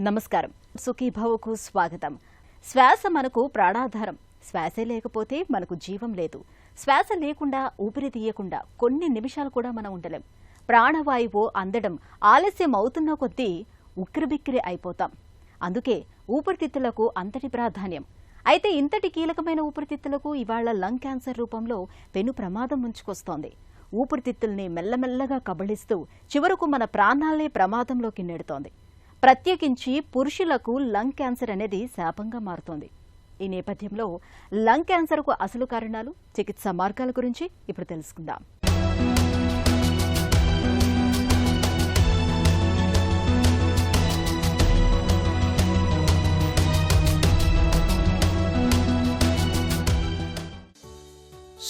నమస్కారం. సుఖీభవకు స్వాగతం. శ్వాస మనకు ప్రాణాధారం. శ్వాసే లేకపోతే మనకు జీవం లేదు. శ్వాస లేకుండా ఊపిరి తీయకుండా కొన్ని నిమిషాలు కూడా మనం ఉండలేం. ప్రాణవాయువు అందడం ఆలస్యం అవుతున్న కొద్దీ ఉక్కిరిబిక్కిరి అయిపోతాం. అందుకే ఊపిరితిత్తులకు అంతటి ప్రాధాన్యం. అయితే ఇంతటి కీలకమైన ఊపిరితిత్తులకు ఇవాళ లంగ్ క్యాన్సర్ రూపంలో పెను ప్రమాదం ముంచుకొస్తోంది. ఊపిరితిత్తుల్ని మెల్లమెల్లగా కబళిస్తూ చివరకు మన ప్రాణాలనే ప్రమాదంలోకి నెడుతోంది. ప్రత్యేకించి పురుషులకు లంగ్ క్యాన్సర్ అనేది శాపంగా మారుతోంది. ఈ నేపథ్యంలో లంగ్ క్యాన్సర్కు అసలు కారణాలు, చికిత్సా మార్గాల గురించి ఇప్పుడు తెలుసుకుందాం.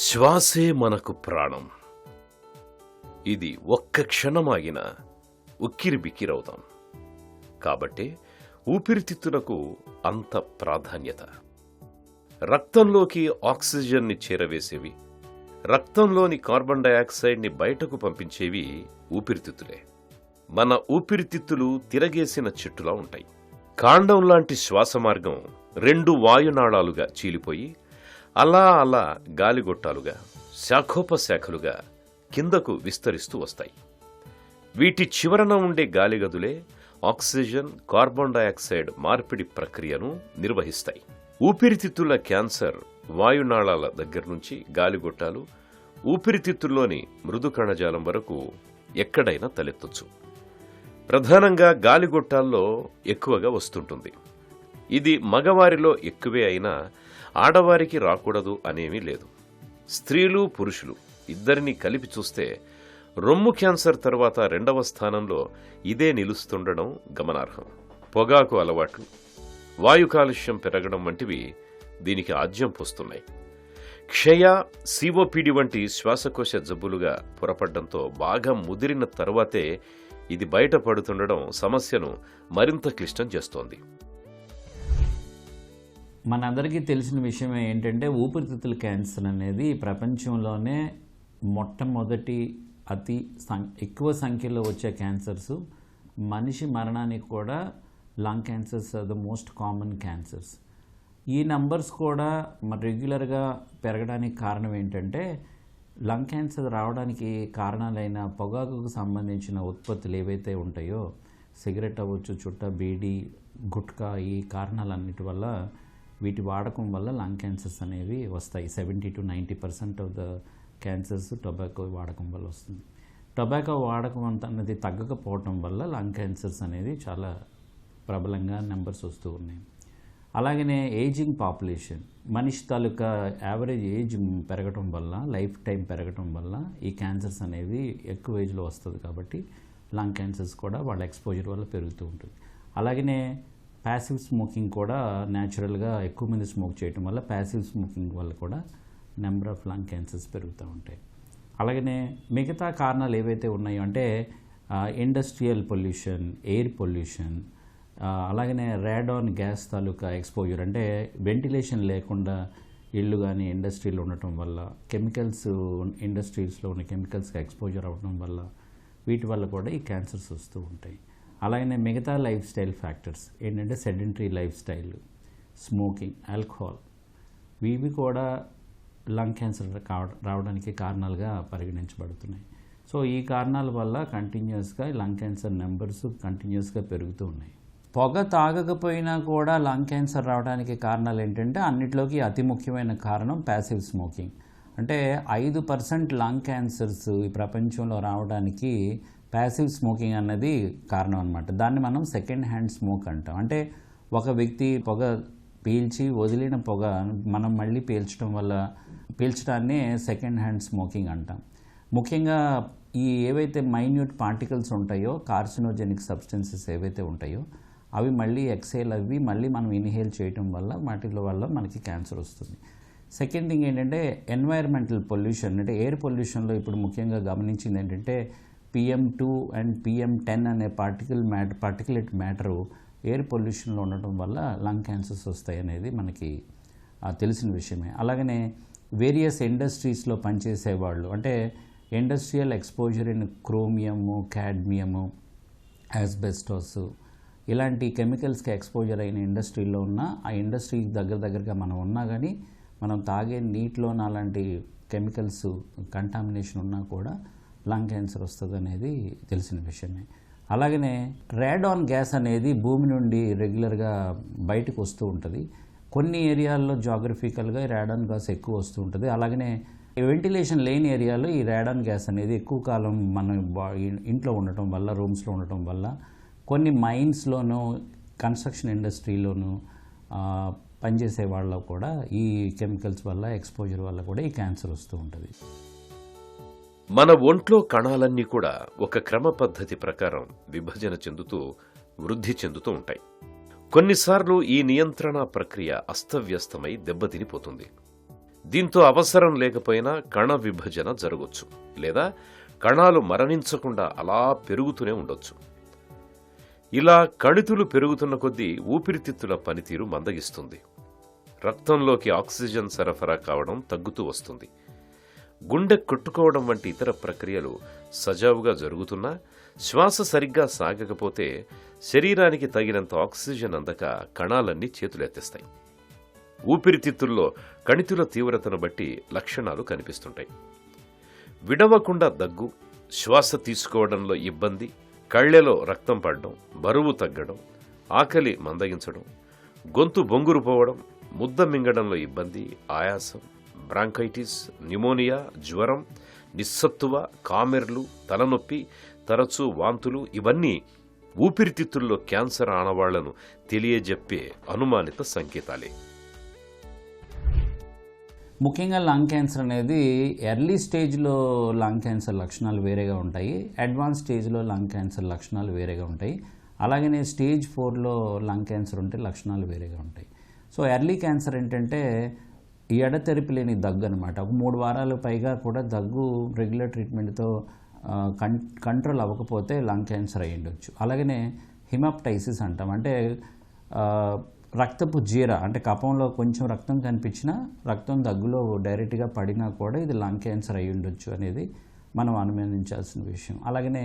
శ్వాసే మనకు ప్రాణం. ఇది ఒక్క క్షణమాగినా ఉక్కిరిబిక్కిరవుతాం. కాబట్టి ఊపిరితిత్తులకు అంత ప్రాధాన్యత. రక్తంలోకి ఆక్సిజన్ని చేరవేసేవి, రక్తంలోని కార్బన్ డయాక్సైడ్ని బయటకు పంపించేవి ఊపిరితిత్తులే. మన ఊపిరితిత్తులు తిరగేసిన చెట్టులా ఉంటాయి. కాండం లాంటి శ్వాస మార్గం 2 వాయునాళాలుగా చీలిపోయి అలా అలా గాలిగొట్టాలుగా శాఖోపశాఖలుగా కిందకు విస్తరిస్తూ వస్తాయి. వీటి చివరన ఉండే గాలిగదులే ఆక్సిజన్, కార్బన్ డయాక్సైడ్ మార్పిడి ప్రక్రియను నిర్వహిస్తాయి. ఊపిరితిత్తుల క్యాన్సర్ వాయునాళాల దగ్గర నుంచి గాలిగొట్టాలు, ఊపిరితిత్తుల్లోని మృదు కణజాలం వరకు ఎక్కడైనా తలెత్తొచ్చు. ప్రధానంగా గాలిగొట్టాల్లో ఎక్కువగా వస్తుంటుంది. ఇది మగవారిలో ఎక్కువే అయినా ఆడవారికి రాకూడదు అనేమీ లేదు. స్త్రీలు పురుషులు ఇద్దరినీ కలిపి చూస్తే రొమ్ము క్యాన్సర్ తర్వాత 2వ స్థానంలో ఇదే నిలుస్తుండడం గమనార్హం. పొగాకు అలవాట్లు, వాయు కాలుష్యం పెరగడం వంటివి దీనికి ఆజ్యం పోస్తున్నాయి. క్షయ, సిఓపిడి వంటి శ్వాసకోశ జబ్బులుగా పొరపడ్డంతో బాగా ముదిరిన తర్వాతే ఇది బయటపడుతుండడం సమస్యను మరింత క్లిష్టం చేస్తోంది. మనందరికీ తెలిసిన విషయం ఏంటంటే ఊపిరితిత్తుల క్యాన్సర్ అనేది ప్రపంచంలోనే మొట్టమొదటి ఎక్కువ సంఖ్యలో వచ్చే క్యాన్సర్స్. మనిషి మరణానికి కూడా lung cancers are the most common cancers. ఈ నంబర్స్ కూడా రెగ్యులర్గా పెరగడానికి కారణం ఏంటంటే లంగ్ క్యాన్సర్ రావడానికి కారణాలైన పొగాకుకు సంబంధించిన ఉత్పత్తులు ఏవైతే ఉంటాయో, సిగరెట్ అవ్వచ్చు, చుట్ట, బీడీ, గుట్కా, ఈ కారణాలన్నిటి వల్ల వీటి వాడకం వల్ల లంగ్ క్యాన్సర్స్ అనేవి వస్తాయి. 70 to 90% of the cancers tobacco వాడకం వల్ల వస్తుంది. టొబాకో వాడకం అన్నది తగ్గకపోవటం వల్ల లంగ్ క్యాన్సర్స్ అనేది చాలా ప్రబలంగా నెంబర్స్ వస్తూ ఉన్నాయి. అలాగనే ఏజింగ్ పాపులేషన్, మనిషి తాలూకా యావరేజ్ ఏజ్ పెరగటం వల్ల, లైఫ్ టైం పెరగటం వల్ల ఈ క్యాన్సర్స్ అనేవి ఎక్కువ ఏజ్లో వస్తుంది. కాబట్టి లంగ్ క్యాన్సర్స్ కూడా వాళ్ళ ఎక్స్పోజర్ వల్ల పెరుగుతూ ఉంటుంది. అలాగనే ప్యాసివ్ స్మోకింగ్ కూడా న్యాచురల్గా ఎక్కువ మంది స్మోక్ చేయటం వల్ల ప్యాసివ్ స్మోకింగ్ వల్ల కూడా నెంబర్ ఆఫ్ లంగ్ క్యాన్సర్స్ పెరుగుతూ ఉంటాయి. అలాగనే మిగతా కారణాలు ఏవైతే ఉన్నాయో అంటే ఇండస్ట్రియల్ పొల్యూషన్, ఎయిర్ పొల్యూషన్, అలాగనే రేడాన్ గ్యాస్ తాలూకా ఎక్స్పోజర్, అంటే వెంటిలేషన్ లేకుండా ఇళ్ళు కానీ ఇండస్ట్రీలు ఉండటం వల్ల, కెమికల్స్ ఇండస్ట్రీస్లో ఉన్న కెమికల్స్కి ఎక్స్పోజర్ అవ్వడం వల్ల, వీటి వల్ల కూడా ఈ క్యాన్సర్స్ వస్తూ ఉంటాయి. అలాగనే మిగతా లైఫ్ స్టైల్ ఫ్యాక్టర్స్ ఏంటంటే sedentary life style, smoking, alcohol, ఇవి కూడా లంగ్ క్యాన్సర్ రావడానికి కారణాలుగా పరిగణించబడుతున్నాయి. సో ఈ కారణాల వల్ల కంటిన్యూస్గా లంగ్ క్యాన్సర్ నెంబర్స్ కంటిన్యూస్గా పెరుగుతూ ఉన్నాయి. పొగ తాగకపోయినా కూడా లంగ్ క్యాన్సర్ రావడానికి కారణాలు ఏంటంటే అన్నిట్లోకి అతి ముఖ్యమైన కారణం ప్యాసివ్ స్మోకింగ్. అంటే 5% లంగ్ క్యాన్సర్స్ ఈ ప్రపంచంలో రావడానికి ప్యాసివ్ స్మోకింగ్ అన్నది కారణం అనమాట. దాన్ని మనం సెకండ్ హ్యాండ్ స్మోక్ అంటాం. అంటే ఒక వ్యక్తి పొగ పీల్చి వదిలిన పొగ మనం మళ్ళీ పీల్చడాన్ని సెకండ్ హ్యాండ్ స్మోకింగ్ అంటాం. ముఖ్యంగా ఈ ఏవైతే మైన్యూట్ పార్టికల్స్ ఉంటాయో, కార్సినోజెనిక్ సబ్స్టెన్సెస్ ఏవైతే ఉంటాయో అవి మళ్ళీ ఎక్సేల్ అవి మళ్ళీ మనం ఇన్హేల్ చేయటం వల్ల వాటిల వల్ల మనకి క్యాన్సర్ వస్తుంది. సెకండ్ థింగ్ ఏంటంటే ఎన్వైర్మెంటల్ పొల్యూషన్, అంటే ఎయిర్ పొల్యూషన్లో ఇప్పుడు ముఖ్యంగా గమనించింది ఏంటంటే PM2 అండ్ PM10 అనే పార్టికులేట్ మ్యాటరు ఎయిర్ పొల్యూషన్లో ఉండటం వల్ల లంగ్ క్యాన్సర్స్ వస్తాయి అనేది మనకి తెలిసిన విషయమే. అలాగనే వేరియస్ ఇండస్ట్రీస్లో పనిచేసేవాళ్ళు, అంటే industrial exposure in chromium, cadmium, asbestos, ఇలాంటి కెమికల్స్కి ఎక్స్పోజర్ అయిన ఇండస్ట్రీలో ఉన్న ఆ ఇండస్ట్రీ దగ్గరగా మనం ఉన్నా కానీ మనం తాగే నీటిలోన అలాంటి కెమికల్స్ కంటామినేషన్ ఉన్నా కూడా లంగ్ క్యాన్సర్ వస్తుంది అనేది తెలిసిన విషయమే. అలాగనే రేడాన్ గ్యాస్ అనేది భూమి నుండి రెగ్యులర్గా బయటకు వస్తూ ఉంటుంది. కొన్ని ఏరియాల్లో జాగ్రఫికల్గా రేడాన్ గ్యాస్ ఎక్కువ వస్తూ ఉంటుంది. అలాగనే వెంటిలేషన్ లేని ఏరియాలో ఈ రేడాన్ గ్యాస్ అనేది ఎక్కువ కాలం మన ఇంట్లో ఉండటం వల్ల, రూమ్స్లో ఉండటం వల్ల, కొన్ని మైన్స్లోనూ కన్స్ట్రక్షన్ ఇండస్ట్రీలోనూ పనిచేసే వాళ్ళకు కూడా ఈ కెమికల్స్ వల్ల, ఎక్స్పోజర్ వల్ల కూడా ఈ క్యాన్సర్ వస్తూ ఉంటుంది. మన ఒంట్లో కణాలన్నీ కూడా ఒక క్రమ పద్ధతి ప్రకారం విభజన చెందుతూ వృద్ధి చెందుతూ ఉంటాయి. కొన్నిసార్లు ఈ నియంత్రణ ప్రక్రియ అస్తవ్యస్తమై దెబ్బతినిపోతుంది. దీంతో అవసరం లేకపోయినా కణ విభజన జరగొచ్చు, లేదా కణాలు మరణించకుండా అలా పెరుగుతూనే ఉండొచ్చు. ఇలా కణితులు పెరుగుతున్న కొద్దీ ఊపిరితిత్తుల పనితీరు మందగిస్తుంది. రక్తంలోకి ఆక్సిజన్ సరఫరా కావడం తగ్గుతూ వస్తుంది. గుండె కొట్టుకోవడం వంటి ఇతర ప్రక్రియలు సజావుగా జరుగుతున్నా శ్వాస సరిగ్గా సాగకపోతే శరీరానికి తగినంత ఆక్సిజన్ అందక కణాలన్నీ చేతులెత్తేస్తాయి. ఊపిరితిత్తుల్లో కణితుల తీవ్రతను బట్టి లక్షణాలు కనిపిస్తుంటాయి. విడవకుండా దగ్గు, శ్వాస తీసుకోవడంలో ఇబ్బంది, కళ్ళెలో రక్తం పడడం, బరువు తగ్గడం, ఆకలి మందగించడం, గొంతు బొంగురు పోవడం, ముద్ద మింగడంలో ఇబ్బంది, ఆయాసం, బ్రాంకైటిస్, న్యూమోనియా, జ్వరం, నిస్సత్తువ, కామెర్లు, తలనొప్పి, తరచూ వాంతులు ఇవన్నీ ఊపిరితిత్తుల్లో క్యాన్సర్ ఆనవాళ్లను తెలియజెప్పే అనుమానిత సంకేతాలే. ముఖ్యంగా లంగ్ క్యాన్సర్ అనేది ఎర్లీ స్టేజ్లో లంగ్ క్యాన్సర్ లక్షణాలు వేరేగా ఉంటాయి, అడ్వాన్స్ స్టేజ్లో లంగ్ క్యాన్సర్ లక్షణాలు వేరేగా ఉంటాయి. అలాగనే స్టేజ్ 4లో లంగ్ క్యాన్సర్ ఉంటే లక్షణాలు వేరేగా ఉంటాయి. సో ఎర్లీ క్యాన్సర్ ఏంటంటే ఎడతెరిపి లేని దగ్గు అనమాట. ఒక 3 వారాలు పైగా కూడా దగ్గు రెగ్యులర్ ట్రీట్మెంట్తో కంట్రోల్ అవ్వకపోతే లంగ్ క్యాన్సర్ అయ్యి ఉండొచ్చు. అలాగనే హిమాప్టైసిస్ అంటాం, అంటే రక్తపు జీర, అంటే కఫంలో కొంచెం రక్తం కనిపించినా రక్తం దగ్గులో డైరెక్ట్గా పడినా కూడా ఇది లంగ్ క్యాన్సర్ అయ్యి ఉండొచ్చు అనేది మనం అనుమానించాల్సిన విషయం. అలాగనే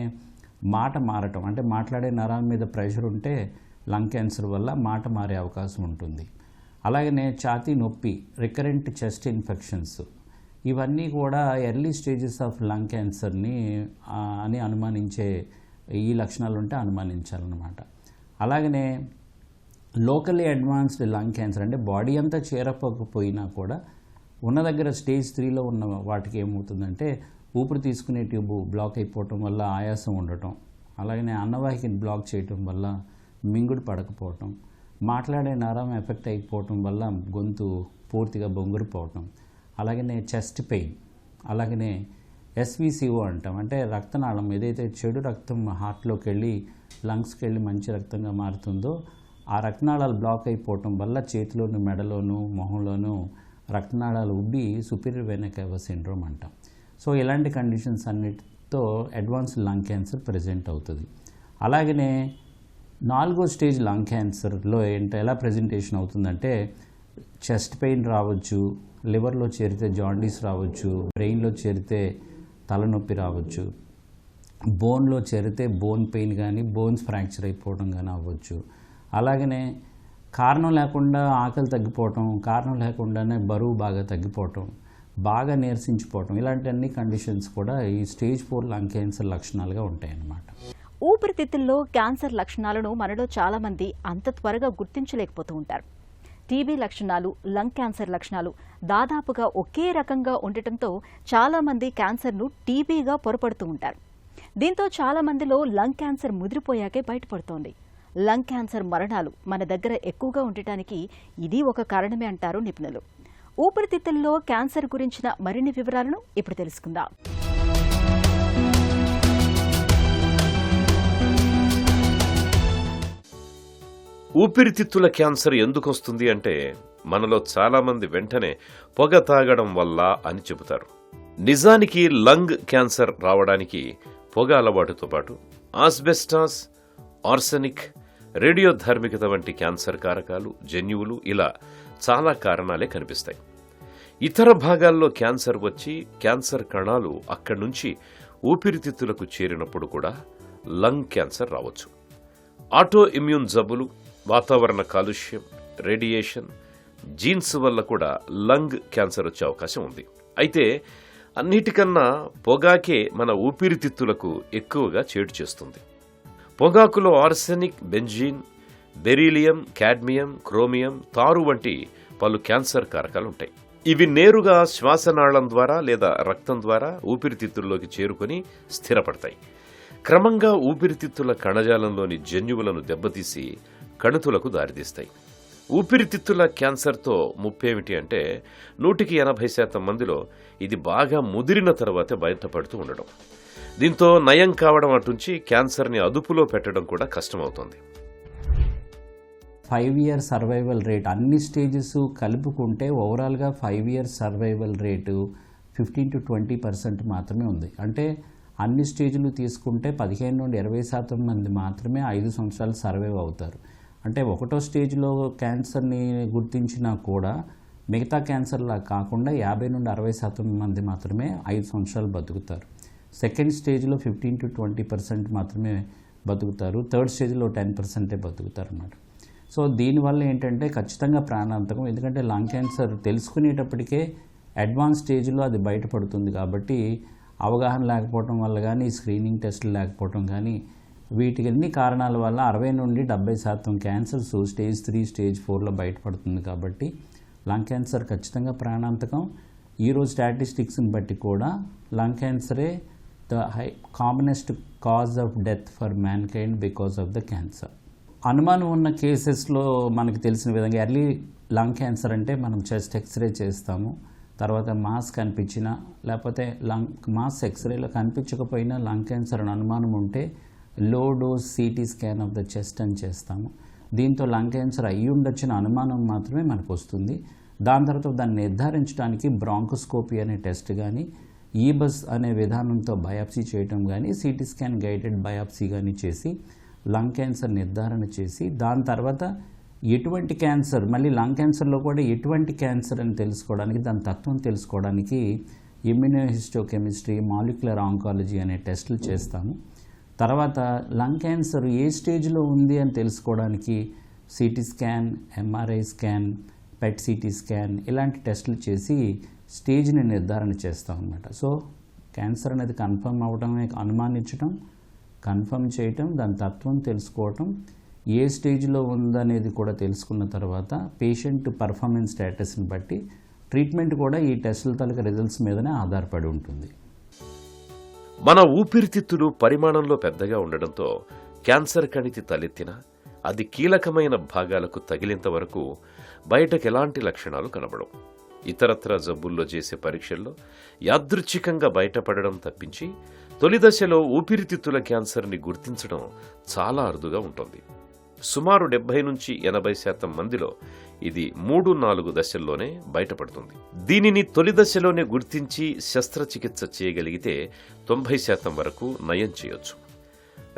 మాట మారటం, అంటే మాట్లాడే నరాల మీద ప్రెషర్ ఉంటే లంగ్ క్యాన్సర్ వల్ల మాట మారే అవకాశం ఉంటుంది. అలాగనే ఛాతీ నొప్పి, రికరెంట్ చెస్ట్ ఇన్ఫెక్షన్స్, ఇవన్నీ కూడా ఎర్లీ స్టేజెస్ ఆఫ్ లంగ్ క్యాన్సర్ని అని అనుమానించే ఈ లక్షణాలు ఉంటే అనుమానించాలన్నమాట. అలాగనే లోకల్లీ అడ్వాన్స్డ్ లంగ్ క్యాన్సర్, అంటే బాడీ అంతా చేరకపోయినా కూడా ఉన్న దగ్గర స్టేజ్ 3లో ఉన్న వాటికి ఏమవుతుందంటే ఊపిరి తీసుకునే ట్యూబ్ బ్లాక్ అయిపోవటం వల్ల ఆయాసం ఉండటం, అలాగనే అన్నవాహికని బ్లాక్ చేయటం వల్ల మింగుడు పడకపోవటం, మాట్లాడే నరం ఎఫెక్ట్ అయిపోవటం వల్ల గొంతు పూర్తిగా బొంగురిపోవటం, అలాగనే చెస్ట్ పెయిన్, అలాగనే ఎస్విసిఓ అంటాం, అంటే రక్తనాళం ఏదైతే చెడు రక్తం హార్ట్లోకి వెళ్ళి లంగ్స్కి వెళ్ళి మంచి రక్తంగా మారుతుందో ఆ రక్తనాళాలు బ్లాక్ అయిపోవటం వల్ల చేతిలోను, మెడలోను, మొహంలోనూ రక్తనాళాలు ఉబ్బి సుపీరియర్ వెనా కేవా సిండ్రోమ్ అంటాం. సో ఇలాంటి కండిషన్స్ అన్నిటితో అడ్వాన్స్ లంగ్ క్యాన్సర్ ప్రెజెంట్ అవుతుంది. అలాగనే 4వ స్టేజ్ లంగ్ క్యాన్సర్లో ఎలా ప్రజెంటేషన్ అవుతుందంటే చెస్ట్ పెయిన్ రావచ్చు, లివర్లో చేరితే జాండీస్ రావచ్చు, బ్రెయిన్లో చేరితే తలనొప్పి రావచ్చు, బోన్లో చేరితే బోన్ పెయిన్ కానీ బోన్స్ ఫ్రాక్చర్ అయిపోవడం కానీ అవ్వచ్చు. అలాగనే కారణం లేకుండా ఆకలి తగ్గిపోవటం, కారణం లేకుండానే బరువు బాగా తగ్గిపోవటం, బాగా నీరసించిపోవటం, ఇలాంటి అన్ని కండిషన్స్ కూడా ఈ స్టేజ్ 4 లంగ్ క్యాన్సర్ లక్షణాలుగా ఉంటాయి అన్నమాట. ఊపిరితిత్తుల్లో క్యాన్సర్ లక్షణాలను మనలో చాలా మంది అంత త్వరగా గుర్తించలేకపోతూ ఉంటారు. టీబీ లక్షణాలు, లంగ్ క్యాన్సర్ లక్షణాలు దాదాపుగా ఒకే రకంగా ఉండటంతో చాలా మంది క్యాన్సర్ను టీబీగా పొరపడుతూ ఉంటారు. దీంతో చాలా మందిలో లంగ్ క్యాన్సర్ ముదిరిపోయాకే బయటపడుతోంది. లంగ్ క్యాన్సర్ మరణాలు మన దగ్గర ఎక్కువగా ఉండటానికి ఇది ఒక కారణమే అంటారు నిపుణులు. ఊపిరితిత్తుల్లో క్యాన్సర్ గురించిన మరిన్ని వివరాలను ఇప్పుడు తెలుసుకుందాం. ఊపిరితిత్తుల క్యాన్సర్ ఎందుకు వస్తుంది అంటే మనలో చాలామంది వెంటనే పొగ తాగడం వల్ల అని చెబుతారు. నిజానికి లంగ్ క్యాన్సర్ రావడానికి పొగ అలవాటుతో పాటు ఆస్బెస్టాస్, ఆర్సెనిక్, రేడియోధార్మికత వంటి క్యాన్సర్ కారకాలు, జన్యువులు ఇలా చాలా కారణాలే కనిపిస్తాయి. ఇతర భాగాల్లో క్యాన్సర్ వచ్చి క్యాన్సర్ కణాలు అక్కడి నుంచి ఊపిరితిత్తులకు చేరినప్పుడు కూడా లంగ్ క్యాన్సర్ రావచ్చు. ఆటో ఇమ్యూన్ జబ్బులు, వాతావరణ కాలుష్యం, రేడియేషన్, జీన్స్ వల్ల కూడా లంగ్ క్యాన్సర్ వచ్చే అవకాశం ఉంది. అయితే అన్నిటికన్నా పొగాకే మన ఊపిరితిత్తులకు ఎక్కువగా చేటు చేస్తుంది. పొగాకులో arsenic, benzene, beryllium, cadmium, chromium, తారు వంటి పలు క్యాన్సర్ కారకాలు ఉంటాయి. ఇవి నేరుగా శ్వాసనాళం ద్వారా లేదా రక్తం ద్వారా ఊపిరితిత్తుల్లోకి చేరుకొని స్థిరపడతాయి. క్రమంగా ఊపిరితిత్తుల కణజాలంలోని జన్యువులను దెబ్బతీసి కణుతులకు దారితీస్తాయి. ఊపిరితిత్తుల క్యాన్సర్తో ముప్పేమిటి అంటే 180% మందిలో ఇది బాగా ముదిరిన తర్వాతే బయటపడుతూ ఉండడం. దీంతో నయం కావడం అటుంచి క్యాన్సర్ని అదుపులో పెట్టడం కూడా కష్టమవుతుంది. 5 year సర్వైవల్ రేట్ అన్ని స్టేజెస్ కలుపుకుంటే ఓవరాల్గా 5 year సర్వైవల్ రేటు 15 to 20% మాత్రమే ఉంది. అంటే అన్ని స్టేజ్లు తీసుకుంటే 15 నుండి 20% మంది మాత్రమే 5 సంవత్సరాలు సర్వైవ్ అవుతారు. అంటే ఒకటో స్టేజ్లో క్యాన్సర్ని గుర్తించినా కూడా మిగతా క్యాన్సర్లా కాకుండా 50 నుండి 60% మంది మాత్రమే 5 సంవత్సరాలు బతుకుతారు. సెకండ్ స్టేజ్లో 15 to 20% మాత్రమే బతుకుతారు. థర్డ్ స్టేజ్లో 10% బతుకుతారు అన్నమాట. సో దీనివల్ల ఏంటంటే ఖచ్చితంగా ప్రాణాంతకం. ఎందుకంటే లంగ్ క్యాన్సర్ తెలుసుకునేటప్పటికే అడ్వాన్స్ స్టేజ్లో అది బయటపడుతుంది. కాబట్టి అవగాహన లేకపోవడం వల్ల కానీ, స్క్రీనింగ్ టెస్టులు లేకపోవడం కానీ, వీటికి అన్ని కారణాల వల్ల 60 నుండి 70% క్యాన్సర్స్ స్టేజ్ 3, స్టేజ్ 4లో బయటపడుతుంది. కాబట్టి లంగ్ క్యాన్సర్ ఖచ్చితంగా ప్రాణాంతకం. ఈరోజు స్టాటిస్టిక్స్ని బట్టి కూడా లంగ్ క్యాన్సరే the commonest cause of death for mankind because of the cancer. అనుమానం ఉన్న కేసెస్లో మనకు తెలిసిన విధంగా ఎర్లీ లంగ్ క్యాన్సర్ అంటే మనం చెస్ట్ ఎక్స్రే చేస్తాము. తర్వాత మాస్ కనిపించినా లేకపోతే మాస్ ఎక్స్రేలో కనిపించకపోయినా లంగ్ క్యాన్సర్ అని అనుమానం ఉంటే low dose CT scan of the chest అని చేస్తాము. దీంతో లంగ్ క్యాన్సర్ అయ్యి ఉండొచ్చిన అనుమానం మాత్రమే మనకు వస్తుంది. దాని తర్వాత దాన్ని నిర్ధారించడానికి బ్రాంకోస్కోపీ అనే టెస్ట్ కానీ, ఈబస్ అనే విధానంతో బయాప్సీ చేయటం కానీ, సిటీ స్కాన్ గైడెడ్ బయాప్సీ కానీ చేసి లంగ్ క్యాన్సర్ నిర్ధారణ చేసి దాని తర్వాత ఎటువంటి క్యాన్సర్, మళ్ళీ లంగ్ క్యాన్సర్లో కూడా ఎటువంటి క్యాన్సర్ అని తెలుసుకోవడానికి, దాని తత్వం తెలుసుకోవడానికి ఇమ్యూనోహిస్టోకెమిస్ట్రీ, మాలిక్యులర్ ఆంకాలజీ అనే టెస్టులు చేస్తాము. తర్వాత లంగ్ క్యాన్సర్ ఏ స్టేజ్లో ఉంది అని తెలుసుకోవడానికి CT scan, MRI scan, PET CT scan ఇలాంటి టెస్టులు చేసి స్టేజ్ని నిర్ధారణ చేస్తాం అన్నమాట. సో క్యాన్సర్ అనేది కన్ఫర్మ్ అవ్వడమే, అనుమానించడం, కన్ఫర్మ్ చేయటం, దాని తత్వం తెలుసుకోవటం, ఏ స్టేజ్లో ఉందనేది కూడా తెలుసుకున్న తర్వాత పేషెంట్ పర్ఫార్మెన్స్ స్టేటస్ని బట్టి ట్రీట్మెంట్ కూడా ఈ టెస్టుల తాలూకా రిజల్ట్స్ మీదనే ఆధారపడి ఉంటుంది. మన ఊపిరితిత్తులు పరిమాణంలో పెద్దగా ఉండడంతో క్యాన్సర్ కణితి తలెత్తినా అది కీలకమైన భాగాలకు తగిలేంత వరకు బయటకు ఎలాంటి లక్షణాలు కనబడవు. ఇతరత్ర జబ్బుల్లో చేసే పరీక్షల్లో యాదృచ్ఛికంగా బయటపడడం తప్పించి తొలి దశలో ఊపిరితిత్తుల క్యాన్సర్ని గుర్తించడం చాలా అరుదుగా ఉంటుంది. సుమారు 70 నుంచి 80% మందిలో ఇది 3-4 దశల్లోనే బయటపడుతుంది. దీనిని తొలి దశలోనే గుర్తించి శస్త్రచికిత్స చేయగలిగితే 90% వరకు నయం చేయొచ్చు.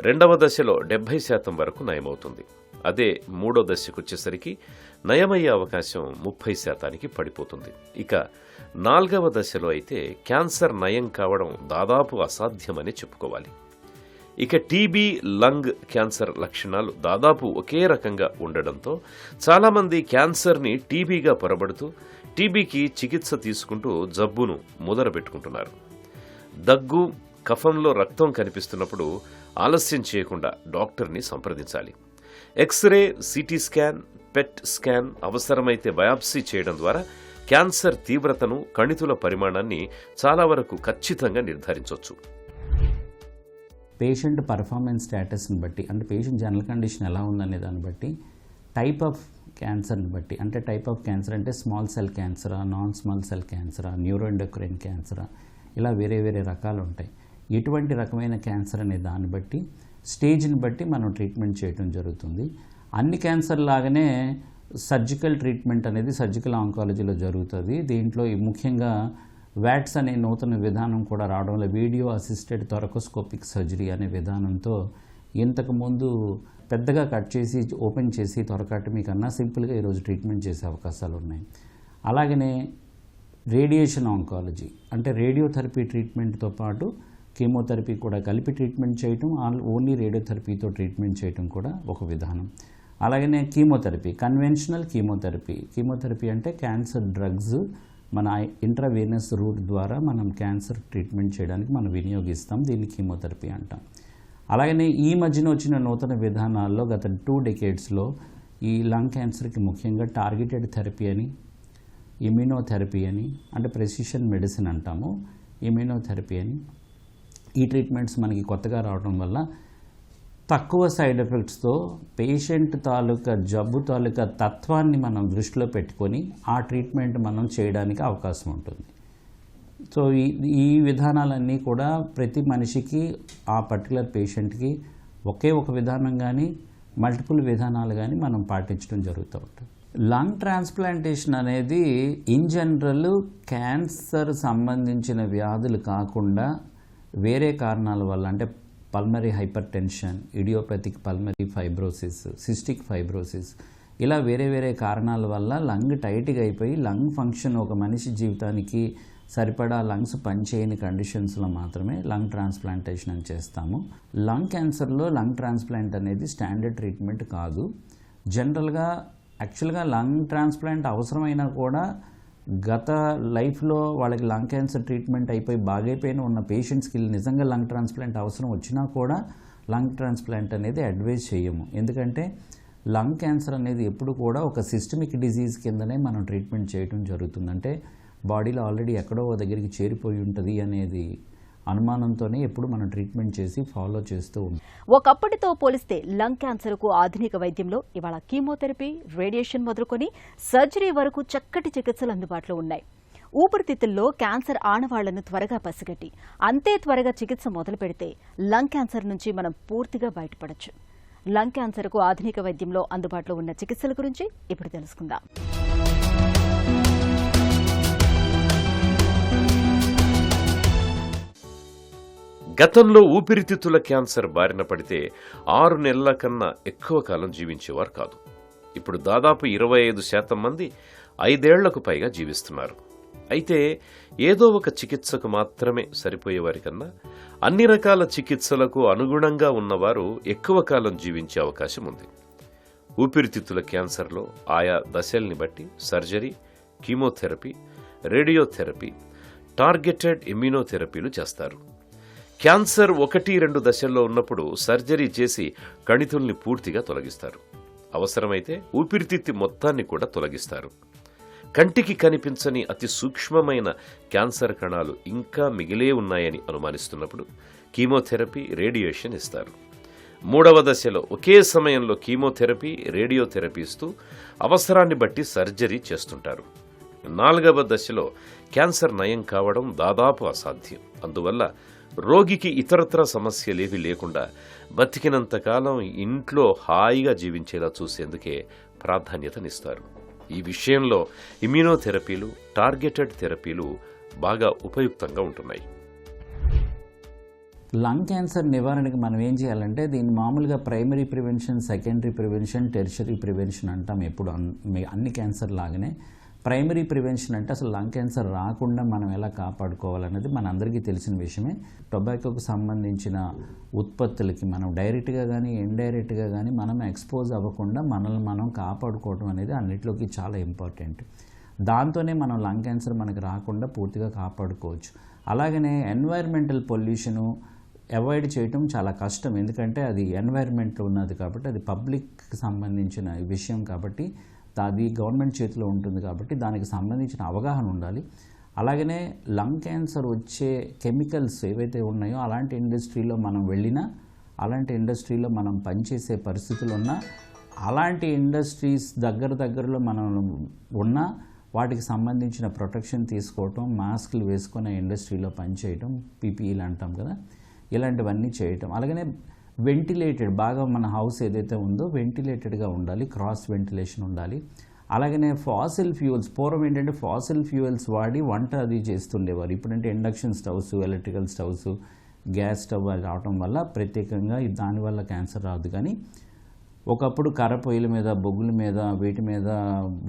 రెండవ దశలో 70% వరకు నయమవుతుంది. అదే మూడో దశకు వచ్చేసరికి నయమయ్యే అవకాశం 30%కి పడిపోతుంది. ఇక 4వ దశలో అయితే క్యాన్సర్ నయం కావడం దాదాపు అసాధ్యమని చెప్పుకోవాలి. ఇక టీబీ, లంగ్ క్యాన్సర్ లక్షణాలు దాదాపు ఒకే రకంగా ఉండడంతో చాలామంది క్యాన్సర్ని టీబీగా పొరబడుతూ టీబీకి చికిత్స తీసుకుంటూ జబ్బును ముదరబెట్టుకుంటున్నారు. దగ్గు, కఫంలో రక్తం కనిపిస్తున్నప్పుడు ఆలస్యం చేయకుండా డాక్టర్ని సంప్రదించాలి. X-ray, CT scan, PET scan, అవసరమైతే బయాప్సీ చేయడం ద్వారా క్యాన్సర్ తీవ్రతను, కణితుల పరిమాణాన్ని చాలా వరకు ఖచ్చితంగా నిర్ధారించవచ్చు. పేషెంట్ పర్ఫార్మెన్స్ స్టేటస్ని బట్టి, అంటే పేషెంట్ జనరల్ కండిషన్ ఎలా ఉందనే దాన్ని బట్టి, టైప్ ఆఫ్ క్యాన్సర్ని బట్టి, అంటే టైప్ ఆఫ్ క్యాన్సర్ అంటే స్మాల్ సెల్ క్యాన్సరా, నాన్ స్మాల్ సెల్ క్యాన్సరా, న్యూరోఎండోక్రైన్ క్యాన్సరా, ఇలా వేరే వేరే రకాలు ఉంటాయి. ఎటువంటి రకమైన క్యాన్సర్ అనే దాన్ని బట్టి, స్టేజ్ని బట్టి మనం ట్రీట్మెంట్ చేయడం జరుగుతుంది. అన్ని క్యాన్సర్ లాగానే సర్జికల్ ట్రీట్మెంట్ అనేది సర్జికల్ ఆంకాలజీలో జరుగుతుంది. దీంట్లో ముఖ్యంగా వ్యాట్స్ అనే నూతన విధానం కూడా రావడం వల్ల వీడియో అసిస్టెడ్ థొరకోస్కోపిక్ సర్జరీ అనే విధానంతో ఇంతకుముందు పెద్దగా కట్ చేసి ఓపెన్ చేసి థొరకాటమీ కన్నా సింపుల్గా ఈరోజు ట్రీట్మెంట్ చేసే అవకాశాలు ఉన్నాయి. అలాగనే రేడియేషన్ ఆంకాలజీ అంటే రేడియోథెరపీ ట్రీట్మెంట్తో పాటు కీమోథెరపీ కూడా కలిపి ట్రీట్మెంట్ చేయటం, ఓన్లీ రేడియోథెరపీతో ట్రీట్మెంట్ చేయటం కూడా ఒక విధానం. అలాగనే కీమోథెరపీ, కన్వెన్షనల్ కీమోథెరపీ అంటే క్యాన్సర్ డ్రగ్స్ మన ఇంట్రావీనస్ రూట్ ద్వారా మనం క్యాన్సర్ ట్రీట్మెంట్ చేయడానికి మనం వినియోగిస్తాం, దీన్ని కీమోథెరపీ అంటాం. అలాగనే ఈ మధ్యన వచ్చిన నూతన విధానాల్లో గత 2 decadesలో ఈ లంగ్ క్యాన్సర్కి ముఖ్యంగా టార్గెటెడ్ థెరపీ అని, ఇమ్యూనోథెరపీ అని, అంటే ప్రెసిషన్ మెడిసిన్ అంటాము, ఇమ్యూనోథెరపీ అని, ఈ ట్రీట్మెంట్స్ మనకి కొత్తగా రావడం వల్ల తక్కువ సైడ్ ఎఫెక్ట్స్తో పేషెంట్ తాలూకా జబ్బు తాలూకా తత్వాన్ని మనం దృష్టిలో పెట్టుకొని ఆ ట్రీట్మెంట్ మనం చేయడానికి అవకాశం ఉంటుంది. సో ఈ విధానాలన్నీ కూడా ప్రతి మనిషికి ఆ పర్టికులర్ పేషెంట్కి ఒకే ఒక విధానం కానీ మల్టిపుల్ విధానాలు కానీ మనం పాటించడం జరుగుతూ ఉంటుంది. లంగ్ ట్రాన్స్ప్లాంటేషన్ అనేది ఇన్ జనరల్ క్యాన్సర్ సంబంధించిన వ్యాధులు కాకుండా వేరే కారణాల వల్ల, అంటే pulmonary hyper tension, idiopathic pulmonary fibrosis, cystic fibrosis, ఇలా వేరే వేరే కారణాల వల్ల లంగ్ టైట్గా అయిపోయి లంగ్ ఫంక్షన్ ఒక మనిషి జీవితానికి సరిపడా లంగ్స్ పనిచేయని కండిషన్స్లో మాత్రమే లంగ్ ట్రాన్స్ప్లాంటేషన్ అని చేస్తాము. లంగ్ క్యాన్సర్లో లంగ్ ట్రాన్స్ప్లాంట్ అనేది స్టాండర్డ్ ట్రీట్మెంట్ కాదు. జనరల్గా యాక్చువల్గా లంగ్ ట్రాన్స్ప్లాంట్ అవసరమైనా కూడా గత లైఫ్లో వాళ్ళకి లంగ్ క్యాన్సర్ ట్రీట్మెంట్ అయిపోయి బాగైపోయిన ఉన్న పేషెంట్స్కి నిజంగా లంగ్ ట్రాన్స్ప్లాంట్ అవసరం వచ్చినా కూడా లంగ్ ట్రాన్స్ప్లాంట్ అనేది అడ్వైజ్ చేయము. ఎందుకంటే లంగ్ క్యాన్సర్ అనేది ఎప్పుడు కూడా ఒక సిస్టమిక్ డిజీజ్ కిందనే మనం ట్రీట్మెంట్ చేయడం జరుగుతుంది. అంటే బాడీలో ఆల్రెడీ ఎక్కడో దగ్గరికి చేరిపోయి ఉంటుంది అనేది అనుమానంతోనే ఎప్పుడు మనం ట్రీట్మెంట్ చేసి ఫాలో చేస్తూ ఉంటాం. ఒకప్పటితో పోలిస్తే లంగ్ క్యాన్సర్కు ఆధునిక వైద్యంలో ఇవాళ కీమోథెరపీ, రేడియేషన్ మొదలుకొని సర్జరీ వరకు చక్కటి చికిత్సలు అందుబాటులో ఉన్నాయి. ఊపిరితిత్తుల్లో క్యాన్సర్ ఆనవాళ్లను త్వరగా పసిగట్టి అంతే త్వరగా చికిత్స మొదలు పెడితే లంగ్ క్యాన్సర్ నుంచి మనం పూర్తిగా బయటపడొచ్చు. లంగ్ క్యాన్సర్కు ఆధునిక వైద్యంలో అందుబాటులో ఉన్న చికిత్సల గురించి ఇప్పుడు తెలుసుకుందాం. గతంలో ఊపిరితిత్తుల క్యాన్సర్ బారిన పడితే 6 నెలల కన్నా ఎక్కువ కాలం జీవించేవారు కాదు. ఇప్పుడు దాదాపు 25% మంది 5 ఏళ్లకు పైగా జీవిస్తున్నారు. అయితే ఏదో ఒక చికిత్సకు మాత్రమే సరిపోయేవారి కన్నా అన్ని రకాల చికిత్సలకు అనుగుణంగా ఉన్నవారు ఎక్కువ కాలం జీవించే అవకాశం ఉంది. ఊపిరితిత్తుల క్యాన్సర్లో ఆయా దశల్ని బట్టి సర్జరీ, కీమోథెరపీ, రేడియోథెరపీ, టార్గెటెడ్ ఇమ్యూనోథెరపీలు చేస్తారు. క్యాన్సర్ 1-2 దశల్లో ఉన్నప్పుడు సర్జరీ చేసి కణితుల్ని పూర్తిగా తొలగిస్తారు. అవసరమైతే ఊపిరితిత్తి మొత్తాన్ని కూడా తొలగిస్తారు. కంటికి కనిపించని అతి సూక్ష్మమైన క్యాన్సర్ కణాలు ఇంకా మిగిలే ఉన్నాయని అనుమానిస్తున్నప్పుడు కీమోథెరపీ, రేడియేషన్ ఇస్తారు. 3వ దశలో ఒకే సమయంలో కీమోథెరపీ, రేడియోథెరపీ ఇస్తూ అవసరాన్ని బట్టి సర్జరీ చేస్తుంటారు. 4వ దశలో క్యాన్సర్ నయం కావడం దాదాపు అసాధ్యం. అందువల్ల రోగికి ఇతరత్ర సమస్యలేవి లేకుండా బతికినంతకాలం ఇంట్లో హాయిగా జీవించేలా చూసేందుకే ప్రాధాన్యతనిస్తారు. ఈ విషయంలో ఇమ్యూనోథెరపీలు, టార్గెటెడ్ థెరపీలు బాగా ఉపయుక్తంగా ఉంటున్నాయి. లంగ్ క్యాన్సర్ నివారణకి మనం ఏం చేయాలంటే దీన్ని మామూలుగా primary prevention, secondary prevention, tertiary prevention అంటాం. ఎప్పుడు అన్ని క్యాన్సర్ లాగానే ప్రైమరీ ప్రివెన్షన్ అంటే అసలు లంగ్ క్యాన్సర్ రాకుండా మనం ఎలా కాపాడుకోవాలనేది మనందరికీ తెలిసిన విషయమే. టొబాకోకు సంబంధించిన ఉత్పత్తులకి మనం డైరెక్ట్గా కానీ ఇండైరెక్ట్గా కానీ మనం ఎక్స్పోజ్ అవ్వకుండా మనల్ని మనం కాపాడుకోవడం అనేది అన్నిటిలోకి చాలా ఇంపార్టెంట్. దాంతోనే మనం లంగ్ క్యాన్సర్ మనకు రాకుండా పూర్తిగా కాపాడుకోవచ్చు. అలాగనే ఎన్వైర్మెంటల్ పొల్యూషను అవాయిడ్ చేయటం చాలా కష్టం. ఎందుకంటే అది ఎన్వైర్మెంట్లో ఉన్నది కాబట్టి, అది పబ్లిక్కి సంబంధించిన విషయం కాబట్టి, అది గవర్నమెంట్ చేతిలో ఉంటుంది కాబట్టి దానికి సంబంధించిన అవగాహన ఉండాలి. అలాగనే లంగ్ క్యాన్సర్ వచ్చే కెమికల్స్ ఏవైతే ఉన్నాయో అలాంటి ఇండస్ట్రీలో మనం వెళ్ళినా, అలాంటి ఇండస్ట్రీలో మనం పనిచేసే పరిస్థితులు ఉన్నా, అలాంటి ఇండస్ట్రీస్ దగ్గరలో మనం ఉన్నా వాటికి సంబంధించిన ప్రొటెక్షన్ తీసుకోవటం, మాస్కులు వేసుకునే ఇండస్ట్రీలో పనిచేయటం, పీపీఈలు అంటాం కదా, ఇలాంటివన్నీ చేయటం. అలాగనే వెంటిలేటెడ్, బాగా మన హౌస్ ఏదైతే ఉందో వెంటిలేటెడ్గా ఉండాలి, క్రాస్ వెంటిలేషన్ ఉండాలి. అలాగనే ఫాసిల్ ఫ్యూయల్స్, పూర్వం ఏంటంటే ఫాసిల్ ఫ్యూయల్స్ వాడి వంట అది చేస్తుండేవారు. ఇప్పుడంటే induction stoves, electrical stoves, gas stove అది రావటం వల్ల ప్రత్యేకంగా దానివల్ల క్యాన్సర్ రాదు. కానీ ఒకప్పుడు కర్రపొయ్యిల మీద, బొగ్గుల మీద, వీటి మీద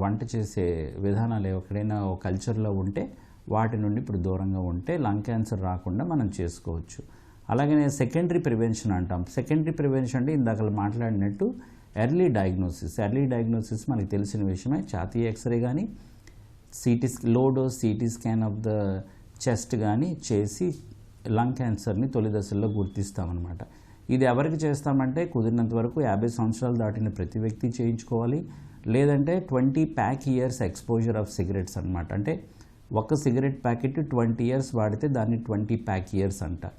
వంట చేసే విధానాలు ఎక్కడైనా ఒక కల్చర్లో ఉంటే వాటి నుండి ఇప్పుడు దూరంగా ఉంటే లంగ్ క్యాన్సర్ రాకుండా మనం చేసుకోవచ్చు. అలాగే సెకండరీ ప్రివెన్షన్ అంటాం. సెకండరీ ప్రివెన్షన్ అంటే ఇందాక మాట్లాడినట్టు ఎర్లీ డయాగ్నోసిస్ మనకి తెలిసిన విషయమే. ఛాతీ ఎక్స్రే కానీ low dose CT scan of the chest కానీ చేసి లంగ్ క్యాన్సర్ని తొలి దశల్లో గుర్తిస్తామన్నమాట. ఇది ఎవరికి చేస్తామంటే కుదిరినంత వరకు 50 సంవత్సరాలు దాటిన ప్రతి వ్యక్తి చేయించుకోవాలి. లేదంటే 20 pack years exposure of cigarettes అనమాట. అంటే ఒక సిగరెట్ ప్యాకెట్ 20 ఇయర్స్ వాడితే దాన్ని 20 ప్యాక్ ఇయర్స్ అంటారు.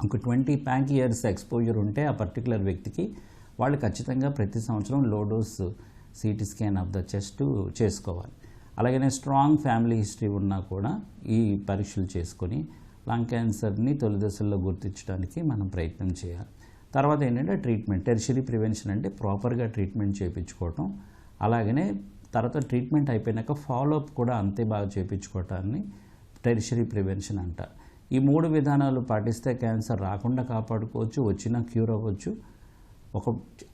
ఒక 20 ప్యాక్ ఇయర్స్ ఎక్స్పోజర్ ఉంటే ఆ పర్టికులర్ వ్యక్తికి వాళ్ళు ఖచ్చితంగా ప్రతి సంవత్సరం low dose CT scan of the chest చేసుకోవాలి. అలాగనే స్ట్రాంగ్ ఫ్యామిలీ హిస్టరీ ఉన్నా కూడా ఈ పరీక్షలు చేసుకొని లంగ్ క్యాన్సర్ని తొలి దశల్లో గుర్తించడానికి మనం ప్రయత్నం చేయాలి. తర్వాత ఏంటంటే ట్రీట్మెంట్, టెర్షరీ ప్రివెన్షన్ అంటే ప్రాపర్గా ట్రీట్మెంట్ చేయించుకోవటం. అలాగనే తర్వాత ట్రీట్మెంట్ అయిపోయినాక ఫాలోఅప్ కూడా అంతే బాగా చేయించుకోవటాన్ని టెర్షరీ ప్రివెన్షన్ అంటారు. ఈ 3 విధానాలు పాటిస్తే క్యాన్సర్ రాకుండా కాపాడుకోవచ్చు, వచ్చినా క్యూర్ అవ్వచ్చు.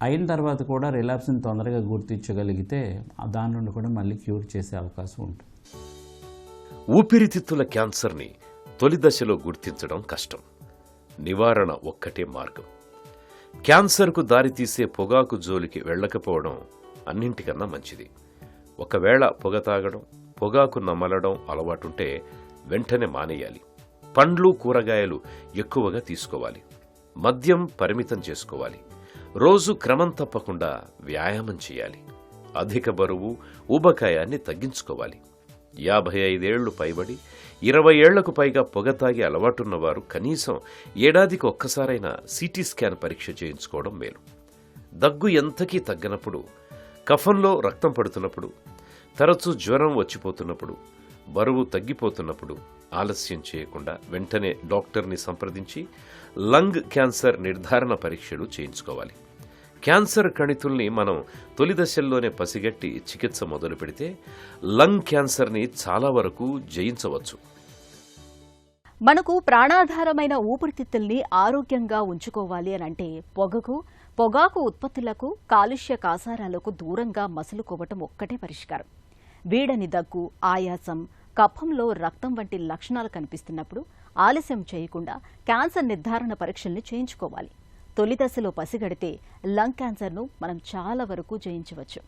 అయిన తర్వాత కూడా రిలాప్స్ని తొందరగా గుర్తించగలిగితే దాని నుండి కూడా మళ్ళీ క్యూర్ చేసే అవకాశం ఉంటుంది. ఊపిరితిత్తుల క్యాన్సర్ని తొలి దశలో గుర్తించడం కష్టం. నివారణ ఒక్కటే మార్గం. క్యాన్సర్కు దారితీసే పొగాకు జోలికి వెళ్ళకపోవడం అన్నింటికన్నా మంచిది. ఒకవేళ పొగ తాగడం, పొగాకు నమలడం అలవాటుంటే వెంటనే మానేయాలి. పండ్లు, కూరగాయలు ఎక్కువగా తీసుకోవాలి. మద్యం పరిమితం చేసుకోవాలి. రోజు క్రమం తప్పకుండా వ్యాయామం చేయాలి. అధిక బరువు, ఊబకాయాన్ని తగ్గించుకోవాలి. 55 ఏళ్లు పైబడి 20 ఏళ్లకు పైగా పొగ తాగి అలవాటున్నవారు కనీసం ఏడాదికి ఒక్కసారైనా సిటీ స్కాన్ పరీక్ష చేయించుకోవడం మేలు. దగ్గు ఎంతకీ తగ్గనప్పుడు, కఫంలో రక్తం పడుతున్నప్పుడు, తరచూ జ్వరం వచ్చిపోతున్నప్పుడు, బరువు తగ్గిపోతున్నప్పుడు ఆలస్యం చేయకుండా వెంటనే డాక్టర్ని సంప్రదించి లంగ్ క్యాన్సర్ నిర్ధారణ పరీక్షలు చేయించుకోవాలి. క్యాన్సర్ కణితుల్ని మనం తొలి దశల్లోనే పసిగట్టి చికిత్స మొదలు పెడితే లంగ్ క్యాన్సర్ని చాలా వరకు జయించవచ్చు. మనకు ప్రాణాధారమైన ఊపిరితిత్తుల్ని ఆరోగ్యంగా ఉంచుకోవాలి అనంటే పొగాకు ఉత్పత్తులకు, కాలుష్య కాసారాలకు దూరంగా మసులుకోవటం ఒక్కటే పరిష్కారం. వీడని దగ్గు, ఆయాసం, కఫంలో రక్తం వంటి లక్షణాలు కనిపిస్తున్నప్పుడు ఆలస్యం చేయకుండా క్యాన్సర్ నిర్ధారణ పరీక్షల్ని చేయించుకోవాలి. తొలి దశలో పసిగడితే లంగ్ క్యాన్సర్ను మనం చాలా వరకు జయించవచ్చు.